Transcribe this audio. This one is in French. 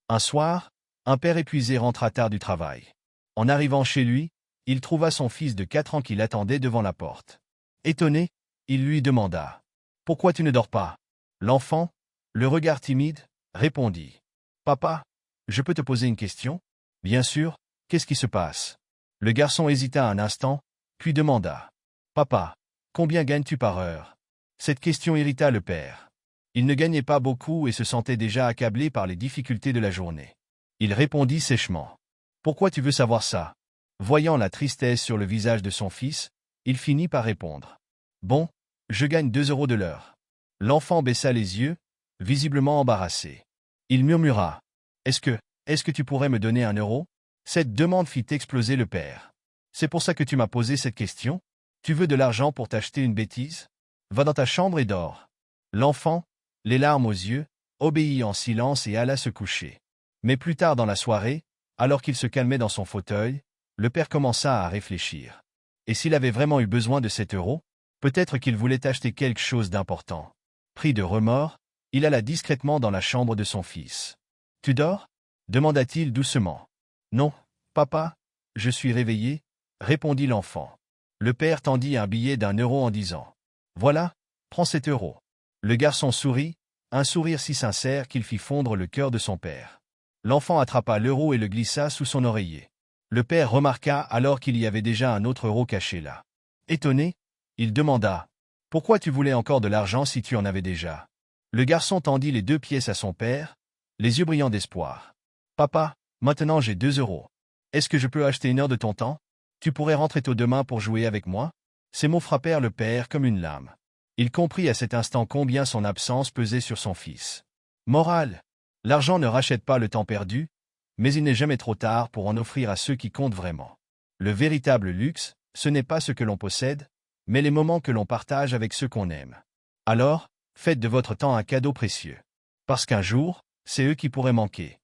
Un soir, un père épuisé rentra tard du travail. En arrivant chez lui, il trouva son fils de 4 ans qui l'attendait devant la porte. Étonné, il lui demanda « Pourquoi tu ne dors pas ?» L'enfant, le regard timide, répondit « Papa, je peux te poser une question ?»« Bien sûr, qu'est-ce qui se passe ?» Le garçon hésita un instant, puis demanda « Papa, combien gagnes-tu par heure ?» Cette question irrita le père. Il ne gagnait pas beaucoup et se sentait déjà accablé par les difficultés de la journée. Il répondit sèchement « Pourquoi tu veux savoir ça ?» Voyant la tristesse sur le visage de son fils, il finit par répondre « Bon, je gagne 2 euros de l'heure. » L'enfant baissa les yeux, visiblement embarrassé. Il murmura « Est-ce que tu pourrais me donner 1 euro ?» Cette demande fit exploser le père. « C'est pour ça que tu m'as posé cette question? Tu veux de l'argent pour t'acheter une bêtise? Va dans ta chambre et dors. » L'enfant, les larmes aux yeux, obéit en silence et alla se coucher. Mais plus tard dans la soirée, alors qu'il se calmait dans son fauteuil, le père commença à réfléchir. Et s'il avait vraiment eu besoin de 7 euros, peut-être qu'il voulait acheter quelque chose d'important. Pris de remords, il alla discrètement dans la chambre de son fils. « Tu dors ?» demanda-t-il doucement. « Non, papa, je suis réveillé, » répondit l'enfant. Le père tendit un billet d'1 euro en disant « Voilà, prends 7 euros. » Le garçon sourit, un sourire si sincère qu'il fit fondre le cœur de son père. L'enfant attrapa l'euro et le glissa sous son oreiller. Le père remarqua alors qu'il y avait déjà un autre euro caché là. Étonné, il demanda « Pourquoi tu voulais encore de l'argent si tu en avais déjà ?» Le garçon tendit les 2 pièces à son père, les yeux brillants d'espoir. « Papa, maintenant j'ai 2 euros. Est-ce que je peux acheter 1 heure de ton temps? Tu pourrais rentrer tôt demain pour jouer avec moi ?» Ces mots frappèrent le père comme une lame. Il comprit à cet instant combien son absence pesait sur son fils. Morale: l'argent ne rachète pas le temps perdu, mais il n'est jamais trop tard pour en offrir à ceux qui comptent vraiment. Le véritable luxe, ce n'est pas ce que l'on possède, mais les moments que l'on partage avec ceux qu'on aime. Alors, faites de votre temps un cadeau précieux. Parce qu'un jour, c'est eux qui pourraient manquer.